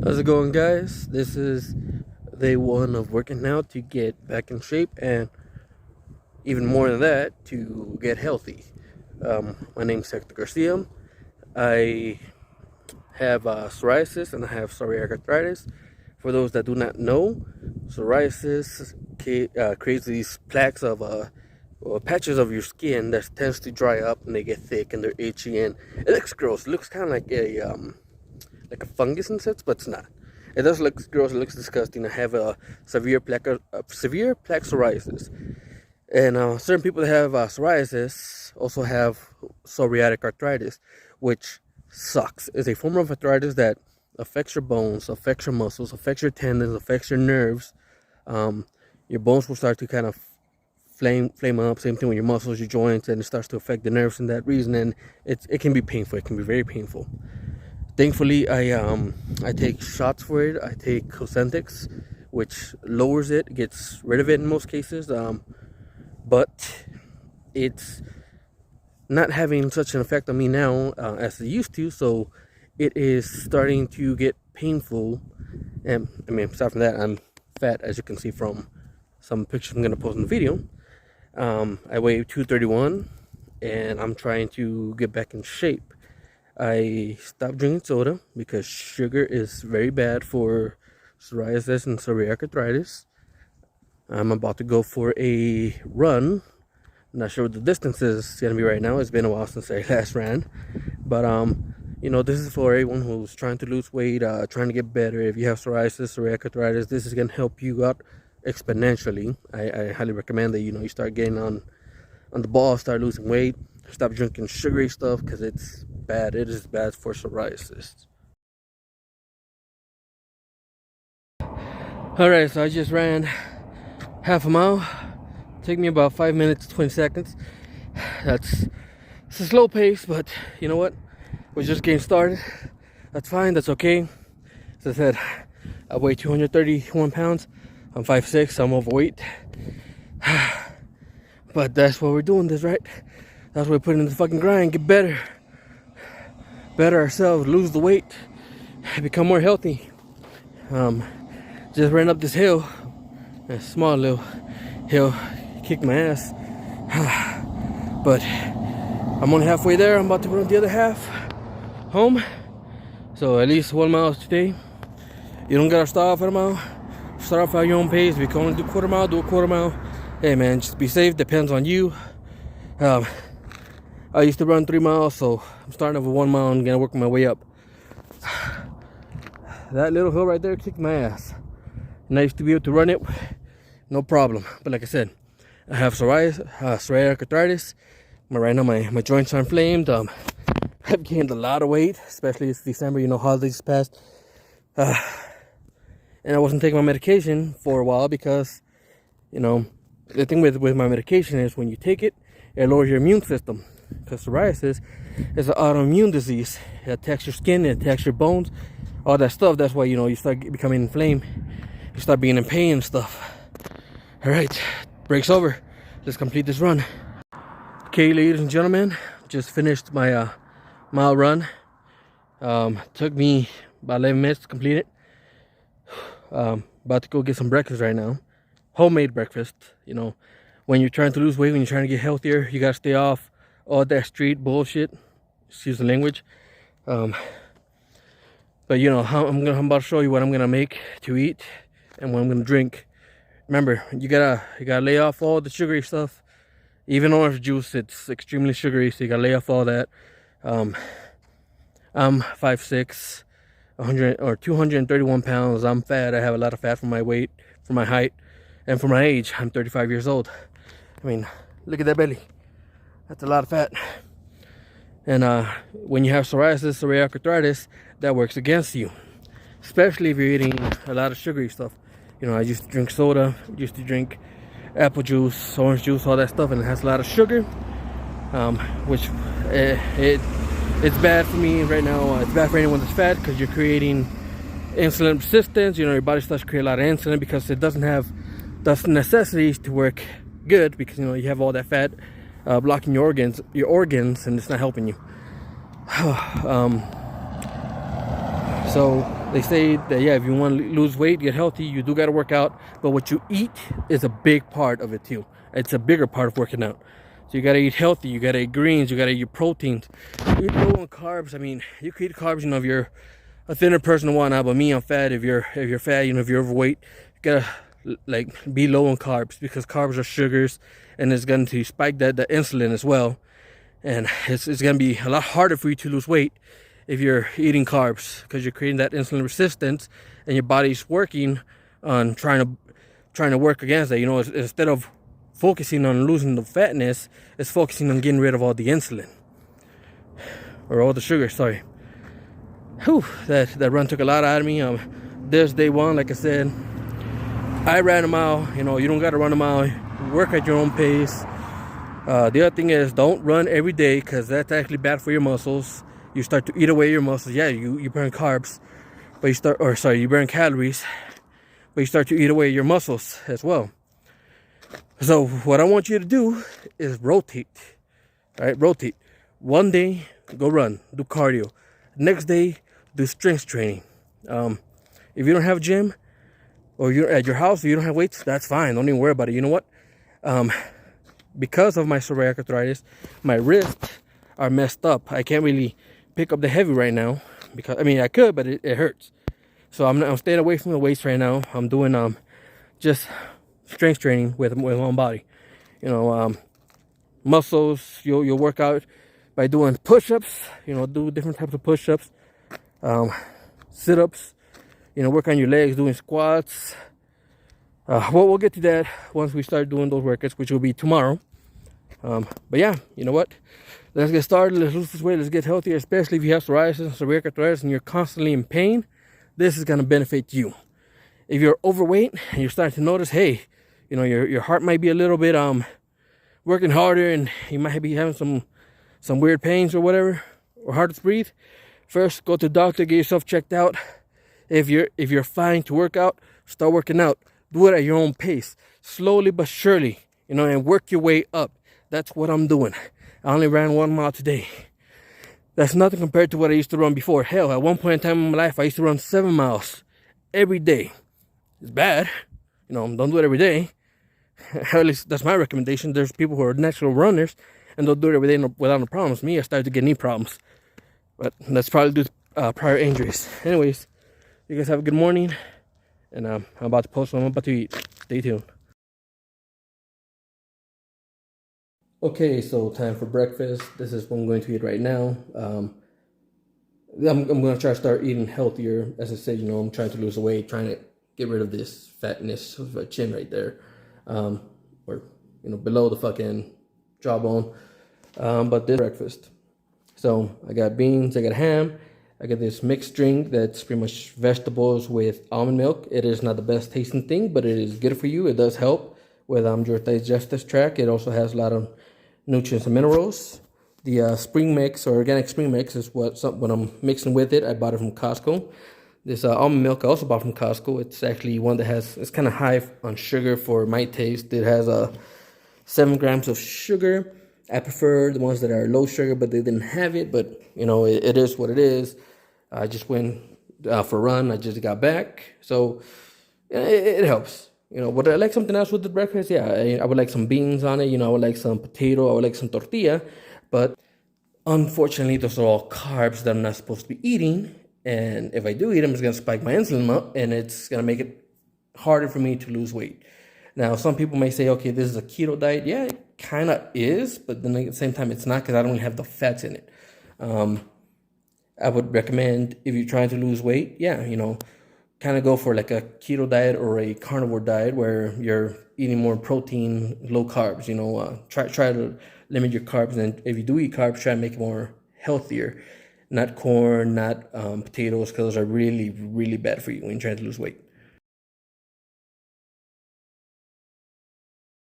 How's it going, guys? This is day one of working out to get back in shape, and even more than that, to get healthy. My name's Hector Garcia. I have psoriasis and I have psoriatic arthritis. For those that do not know, psoriasis creates these plaques of or patches of your skin that tends to dry up and they get thick and they're itchy and it looks gross. It looks kind of like a fungus in sense, but it's not. It does look gross. It looks disgusting. I have a severe plaque psoriasis, and certain people that have psoriasis also have psoriatic arthritis, which sucks. It's a form of arthritis that affects your bones, affects your muscles, affects your tendons, affects your nerves. Your bones will start to kind of flame up. Same thing with your muscles, your joints, and it starts to affect the nerves. And that reason, and it can be painful. It can be very painful. Thankfully, I take shots for it. I take Cosentyx, which lowers it, gets rid of it in most cases. But it's not having such an effect on me now as it used to. So it is starting to get painful. And I mean, aside from that, I'm fat, as you can see from some pictures I'm gonna post in the video. I weigh 231, and I'm trying to get back in shape. I stopped drinking soda because sugar is very bad for psoriasis and psoriatic arthritis. I'm about to go for a run. I'm not sure what the distance is going to be right now. It's been a while since I last ran. But, this is for everyone who's trying to lose weight, trying to get better. If you have psoriasis, psoriatic arthritis, this is going to help you out exponentially. I highly recommend that, you start getting on the ball, start losing weight, stop drinking sugary stuff because it's bad. It is bad for psoriasis. Alright, so I just ran half a mile. Took me about 5 minutes, 20 seconds. It's a slow pace, but you know what? We're just getting started. That's fine, that's okay. As I said, I weigh 231 pounds. I'm 5'6", I'm overweight. But that's what we're doing this, right? That's what we're putting in the fucking grind, get better ourselves, lose the weight, become more healthy. Just ran up this hill, a small little hill, kicked my ass. But I'm only halfway there. I'm about to run the other half home. So at least 1 mile today. You don't gotta start off at a mile. Start off at your own pace. If you can only do quarter mile, do a quarter mile. Hey man, just be safe, depends on you. I used to run 3 miles, so I'm starting off with 1 mile and gonna work my way up. That little hill right there kicked my ass. And I used to be able to run it, no problem. But like I said, I have psoriatic arthritis. Right now my joints are inflamed. I've gained a lot of weight, especially this December, holidays passed. And I wasn't taking my medication for a while because, the thing with my medication is when you take it, it lowers your immune system. Because psoriasis is an autoimmune disease. It attacks your skin, it attacks your bones, all that stuff. That's why, you start becoming inflamed. You start being in pain and stuff. All right, break's over. Let's complete this run. Okay, ladies and gentlemen, just finished my mile run. Took me about 11 minutes to complete it. About to go get some breakfast right now. Homemade breakfast. When you're trying to lose weight, when you're trying to get healthier, you gotta stay off all that street bullshit. Excuse the language. But I'm about to show you what I'm gonna make to eat and what I'm gonna drink. Remember, you gotta lay off all the sugary stuff. Even orange juice, it's extremely sugary, so you gotta lay off all that. I'm 5'6", 231 pounds. I'm fat. I have a lot of fat for my weight, for my height, and for my age. I'm 35 years old. I mean, look at that belly. That's a lot of fat. And when you have psoriasis, psoriatic arthritis, that works against you. Especially if you're eating a lot of sugary stuff. I used to drink soda, used to drink apple juice, orange juice, all that stuff, and it has a lot of sugar. Which it's bad for me right now. It's bad for anyone that's fat because you're creating insulin resistance. Your body starts to create a lot of insulin because it doesn't have the necessities to work good because you have all that fat blocking your organs, and it's not helping you. So They say that, yeah, if you want to lose weight, get healthy, you do got to work out. But what you eat is a big part of it too. It's a bigger part of working out. So you got to eat healthy. You got to eat greens. You got to eat your proteins. Eat low on carbs. I mean, you can eat carbs, if you're a thinner person and whatnot. But me, I'm fat. If you're fat, if you're overweight, you got to be low on carbs, because carbs are sugars, and it's going to spike the insulin as well. And it's going to be a lot harder for you to lose weight if you're eating carbs, because you're creating that insulin resistance, and your body's working on trying to work against that. Instead of focusing on losing the fatness, it's focusing on getting rid of all the insulin, or all the sugar. Sorry. Whew, that run took a lot out of me. This day one, like I said, I ran a mile. You don't got to run a mile. Work at your own pace. The other thing is, don't run every day, because that's actually bad for your muscles. You start to eat away your muscles. Yeah, you burn carbs, but you burn calories, but you start to eat away your muscles as well. So what I want you to do is rotate. All right, rotate. One day, go run, do cardio. Next day, do strength training. If you don't have a gym, or you're at your house, or you don't have weights, that's fine. Don't even worry about it. You know what? Because of my psoriatic arthritis, my wrists are messed up. I can't really pick up the heavy right now, because I could, but it hurts. So I'm staying away from the weights right now. I'm doing just strength training with my own body. Muscles, you'll work out by doing push-ups. Do different types of push-ups, sit-ups. Work on your legs, doing squats. We'll get to that once we start doing those workouts, which will be tomorrow. But yeah, you know what? Let's get started. Let's lose this weight. Let's get healthier, especially if you have psoriasis, psoriatic arthritis, and you're constantly in pain. This is going to benefit you. If you're overweight and you're starting to notice, hey, your heart might be a little bit working harder, and you might be having some weird pains or whatever, or hard to breathe. First, go to the doctor, get yourself checked out. If you're fine to work out, start working out. Do it at your own pace, slowly but surely, and work your way up. That's what I'm doing. I only ran 1 mile today. That's nothing compared to what I used to run before. Hell, at one point in time in my life, I used to run 7 miles every day. It's bad. Don't do it every day. At least that's my recommendation. There's people who are natural runners, and they'll do it every day without no problems. Me, I started to get knee problems. But that's probably due to prior injuries. Anyways, you guys have a good morning. And I'm about to post what I'm about to eat. Stay tuned. Okay, so time for breakfast. This is what I'm going to eat right now. I'm going to try to start eating healthier. As I said, I'm trying to lose weight, trying to get rid of this fatness of a chin right there. Or, below the fucking jawbone. But this breakfast. So I got beans, I got ham. I got this mixed drink that's pretty much vegetables with almond milk. It is not the best tasting thing, but it is good for you. It does help with your digestive tract. It also has a lot of nutrients and minerals. The spring mix, or organic spring mix, is what I'm mixing with it. I bought it from Costco. This almond milk I also bought from Costco. It's actually one that it's kind of high on sugar for my taste. It has 7 grams of sugar. I prefer the ones that are low sugar, but they didn't have it. But it is what it is. I just went for a run. I just got back, so it helps. Would I like something else with the breakfast? Yeah, I would like some beans on it. I would like some potato. I would like some tortilla. But unfortunately, those are all carbs that I'm not supposed to be eating. And if I do eat them, it's going to spike my insulin up, and it's going to make it harder for me to lose weight. Now, some people may say, okay, this is a keto diet. Yeah, it kind of is, but then at the same time, it's not, because I don't have the fats in it. I would recommend, if you're trying to lose weight, kind of go for like a keto diet or a carnivore diet where you're eating more protein, low carbs. Try to limit your carbs, and if you do eat carbs, try to make it more healthier. Not corn, not potatoes, because those are really, really bad for you when you're trying to lose weight.